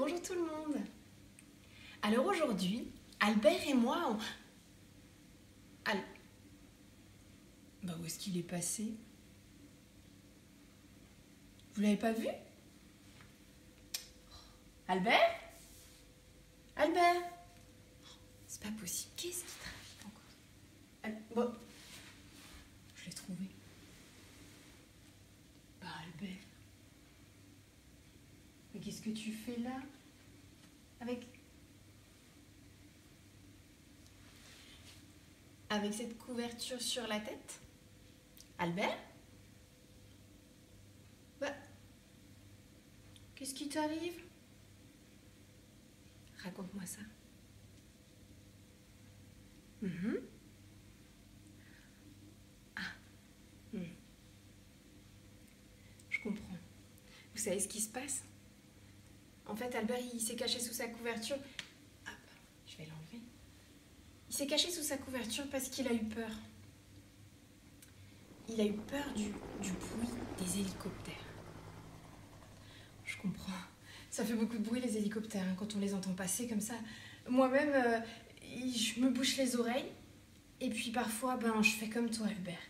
Bonjour tout le monde. Alors aujourd'hui, Albert et moi, Bah où est-ce qu'il est passé? Vous l'avez pas vu? Albert? Albert? C'est pas possible. Qu'est-ce qui trafique encore? Bon, je l'ai trouvé. Bah Albert. Mais qu'est-ce que tu fais là? Avec cette couverture sur la tête? Albert? Bah, qu'est-ce qui t'arrive? Raconte-moi ça. Je comprends. Vous savez ce qui se passe? En fait, Albert, il s'est caché sous sa couverture. Hop, je vais l'enlever. Il s'est caché sous sa couverture parce qu'il a eu peur. Il a eu peur du bruit des hélicoptères. Je comprends. Ça fait beaucoup de bruit, les hélicoptères, hein, quand on les entend passer comme ça. Moi-même, je me bouche les oreilles. Et puis parfois, je fais comme toi, Albert.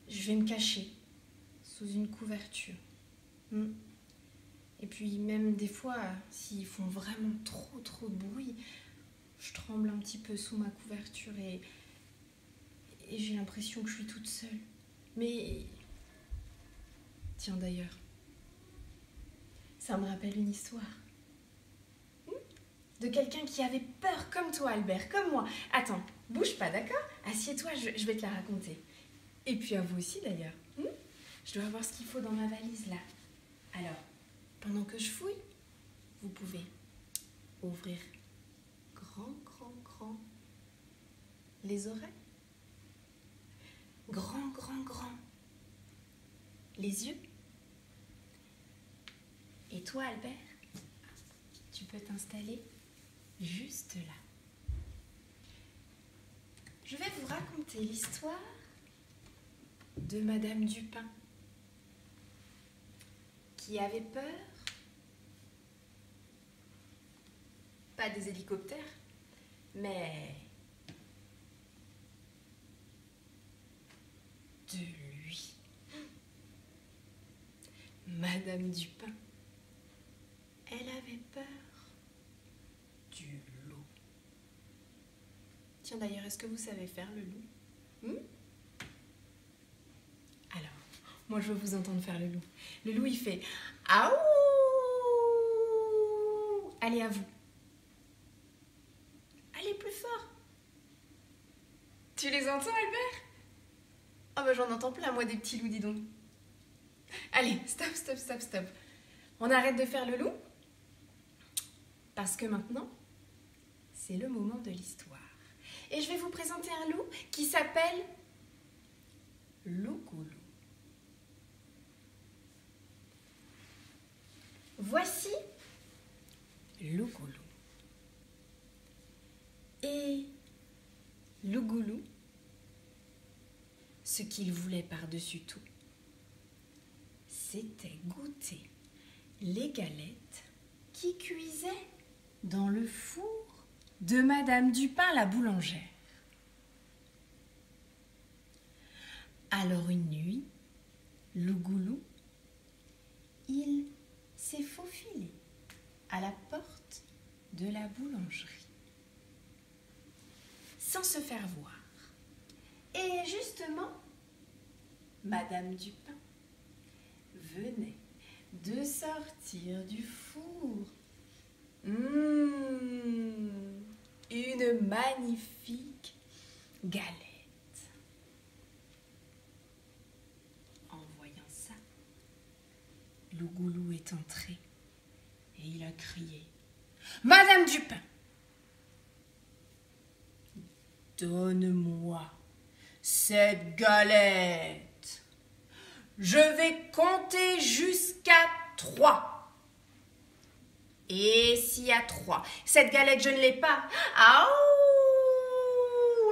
Je vais me cacher sous une couverture. Et puis même des fois, s'ils font vraiment trop de bruit, je tremble un petit peu sous ma couverture et j'ai l'impression que je suis toute seule. Mais tiens d'ailleurs, ça me rappelle une histoire de quelqu'un qui avait peur comme toi, Albert, comme moi. Attends, bouge pas, d'accord? Assieds-toi, je vais te la raconter. Et puis à vous aussi d'ailleurs. Je dois avoir ce qu'il faut dans ma valise là. Alors, pendant que je fouille, vous pouvez ouvrir grand les oreilles. Grand les yeux. Et toi, Albert, tu peux t'installer juste là. Je vais vous raconter l'histoire de Madame Dupin qui avait peur, pas des hélicoptères, mais de lui. Madame Dupin, elle avait peur du loup. Tiens d'ailleurs, est-ce que vous savez faire le loup? Alors, moi je veux vous entendre faire le loup. Le loup il fait aouh. Allez, à vous. Allez plus fort. Tu les entends, Albert? Oh bah j'en entends plein moi des petits loups, dis donc. Allez, stop. On arrête de faire le loup parce que maintenant c'est le moment de l'histoire. Et je vais vous présenter un loup qui s'appelle Loup-Goulou. Voici Loup-Goulou. Et Loup-Goulou, ce qu'il voulait par-dessus tout, c'était goûter les galettes qui cuisaient dans le four de Madame Dupin la boulangère. Alors une nuit, Loup-Goulou, il s'est faufilé à la porte de la boulangerie sans se faire voir. Et justement, Madame Dupin venait de sortir du four. Une magnifique galette. En voyant ça, Loup-Goulou est entré et il a crié: Madame Dupin, donne-moi cette galette. Je vais compter jusqu'à 3. Et si à 3, cette galette je ne l'ai pas, aouh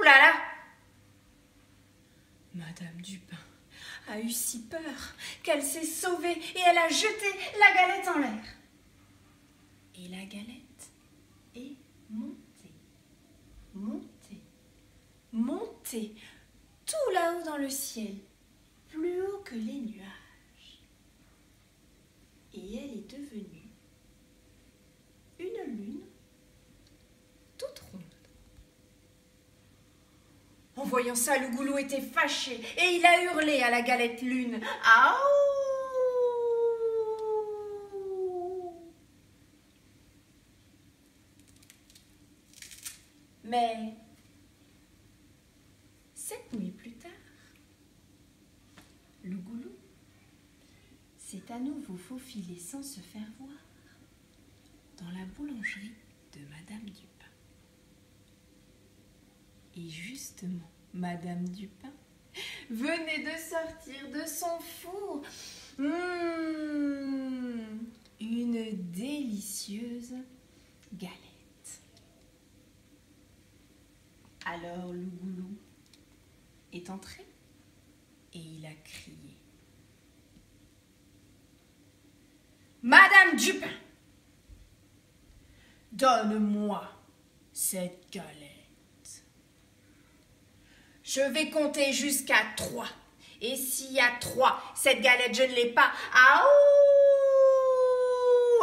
là là. Madame Dupin a eu si peur qu'elle s'est sauvée et elle a jeté la galette en l'air. Et la galette est montée, montée, montée, tout là-haut dans le ciel, plus haut que les nuages. Et elle est devenue une lune toute ronde. En voyant ça, le goulou était fâché et il a hurlé à la galette lune. « Aouh !» Mais 7 nuits plus tard, le goulou s'est à nouveau faufilé sans se faire voir dans la boulangerie de Madame Dupin. Et justement, Madame Dupin venait de sortir de son four une délicieuse galette. Alors le goulou est entré et il a crié. « Madame Dupin, donne-moi cette galette. Je vais compter jusqu'à 3. Et s'il y a 3, cette galette, je ne l'ai pas. Aouh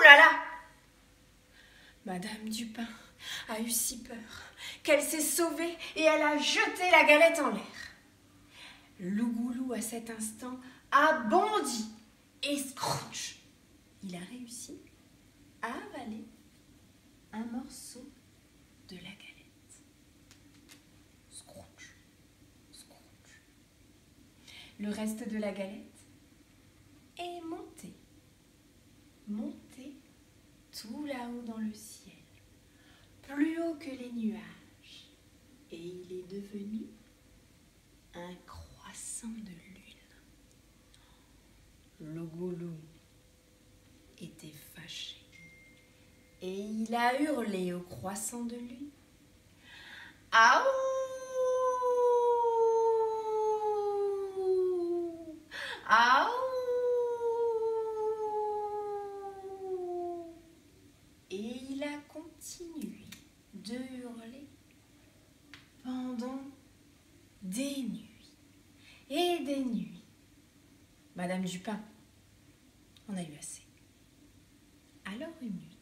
là là !» Madame Dupin a eu si peur qu'elle s'est sauvée et elle a jeté la galette en l'air. Le goulou, à cet instant, a bondi et scrunch. Il a réussi à avaler un morceau de la galette. Scrunch, scrunch. Le reste de la galette est monté, monté tout là-haut dans le ciel, plus haut que les nuages, et il est devenu un croissant de lune. Le goulou était fâché et il a hurlé au croissant de lune. « Aouh! Aouh !» Et il a continué de hurler pendant des nuits et des nuits. Madame Dupin en a eu assez. Alors une nuit,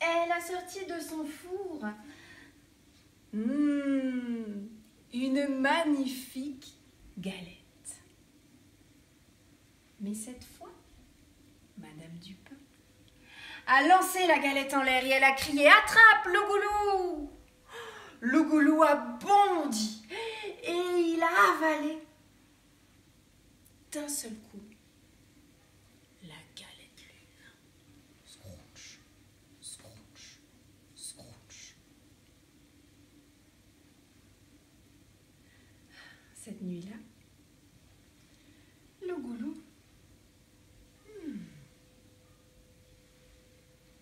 elle a sorti de son four une magnifique galette. Mais cette fois, Madame Dupin a lancé la galette en l'air et elle a crié « Attrape le goulou !» Le goulou a bondi et il a avalé d'un seul coup la galette lune. Scrunch, scrunch, scrunch. Cette nuit-là, le goulou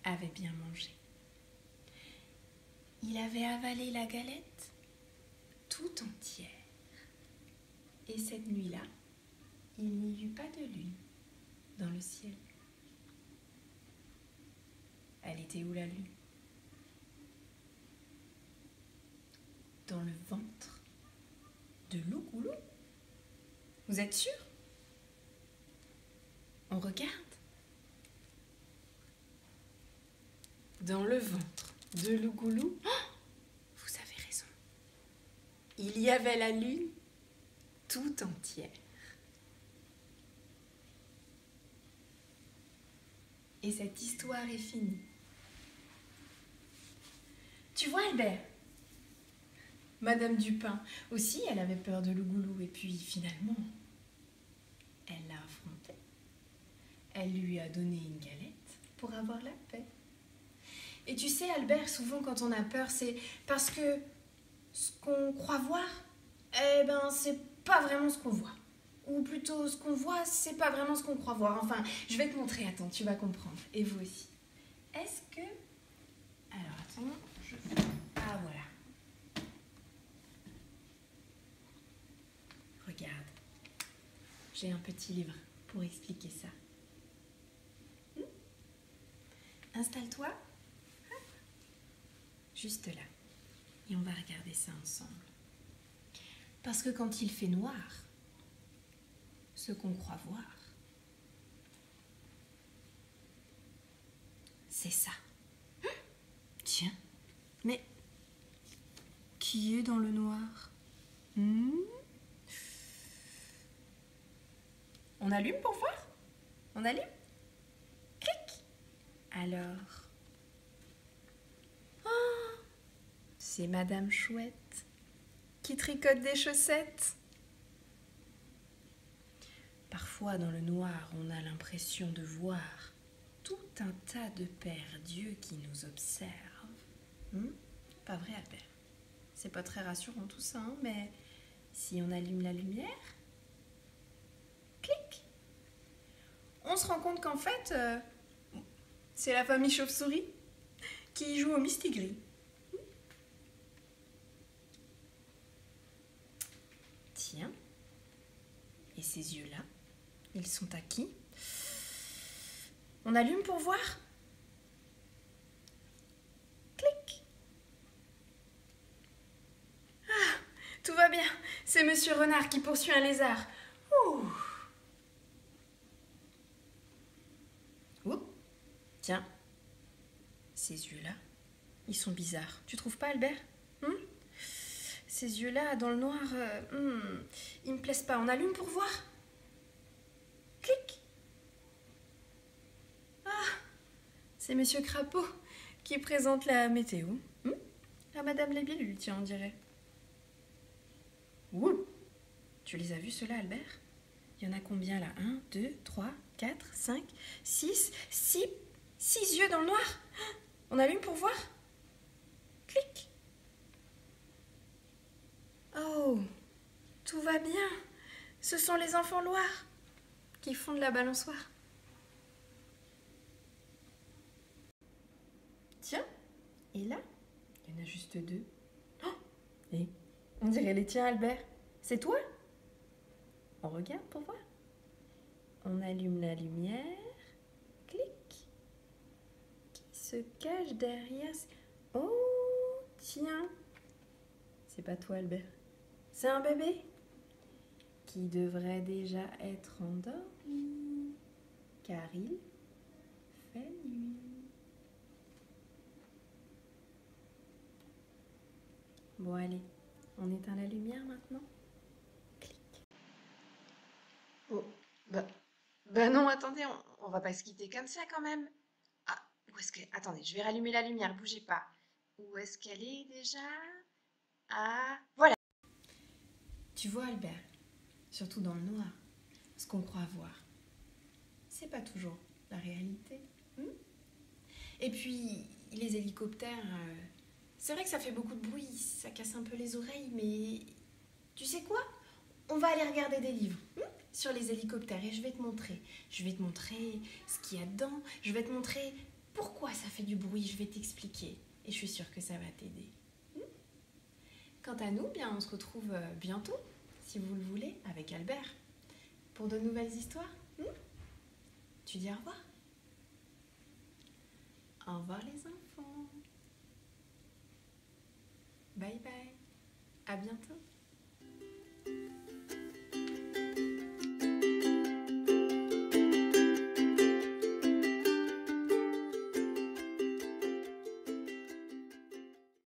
avait bien mangé. Il avait avalé la galette tout entière. Et cette nuit-là, il n'y eut pas de lune dans le ciel. Elle était où la lune? Dans le ventre de le goulou. Vous êtes sûr? On regarde. Dans le ventre de le goulou. Oh, vous avez raison. Il y avait la lune tout entière. Et cette histoire est finie. Tu vois, Albert, Madame Dupin aussi, elle avait peur de le goulou. Et puis finalement, elle l'a affronté. Elle lui a donné une galette pour avoir la paix. Et tu sais, Albert, souvent quand on a peur, c'est parce que ce qu'on croit voir, eh ben, c'est pas vraiment ce qu'on voit. Ou plutôt, ce qu'on voit, c'est pas vraiment ce qu'on croit voir. Enfin, je vais te montrer, attends, tu vas comprendre. Et vous aussi. Est-ce que... Alors, attends, Ah, voilà. Regarde. J'ai un petit livre pour expliquer ça. Installe-toi. Juste là. Et on va regarder ça ensemble. Parce que quand il fait noir, ce qu'on croit voir, c'est ça. Tiens, mais qui est dans le noir? On allume pour voir? On allume? Clic. Alors... Oh, c'est Madame Chouette qui tricote des chaussettes. Parfois, dans le noir, on a l'impression de voir tout un tas de pères dieux qui nous observent. Pas vrai, Albert? C'est pas très rassurant tout ça, hein, mais si on allume la lumière, clic, on se rend compte qu'en fait, c'est la famille chauve-souris qui joue au mistigris. Tiens, et ces yeux-là, ils sont à qui? On allume pour voir? Clic. Ah, tout va bien. C'est Monsieur Renard qui poursuit un lézard. Ouh. Ouh. Tiens, ces yeux-là, ils sont bizarres. Tu trouves pas, Albert? Ces yeux-là, dans le noir, ils me plaisent pas. On allume pour voir? Clic. Ah, c'est Monsieur Crapaud qui présente la météo. À Madame Libellule, tiens, on dirait. Ouh. Tu les as vus, ceux-là, Albert? Il y en a combien, là? 1, 2, 3, 4, 5, 6, 6 yeux dans le noir. On allume pour voir? Clic. Oh, tout va bien. Ce sont les enfants Loire qui font de la balançoire. Tiens, et là, il y en a juste 2. Oh, et on dirait les tiens, Albert. C'est toi? On regarde pour voir. On allume la lumière. Clic. Qui se cache derrière? Oh, tiens. C'est pas toi, Albert. C'est un bébé qui devrait déjà être endormi, car il fait nuit. Bon, allez, on éteint la lumière maintenant. Clic. Oh, bah non, attendez, on va pas se quitter comme ça quand même. Ah, où est-ce que... Attendez, je vais rallumer la lumière, bougez pas. Où est-ce qu'elle est déjà? Ah, voilà. Tu vois, Albert, surtout dans le noir, ce qu'on croit voir, c'est pas toujours la réalité. Et puis, les hélicoptères, c'est vrai que ça fait beaucoup de bruit, ça casse un peu les oreilles, mais tu sais quoi? On va aller regarder des livres sur les hélicoptères et je vais te montrer. Je vais te montrer ce qu'il y a dedans, je vais te montrer pourquoi ça fait du bruit, je vais t'expliquer. Et je suis sûre que ça va t'aider. Quant à nous, bien, on se retrouve bientôt, si vous le voulez, avec Albert, pour de nouvelles histoires. Tu dis au revoir? Au revoir les enfants. Bye bye. À bientôt.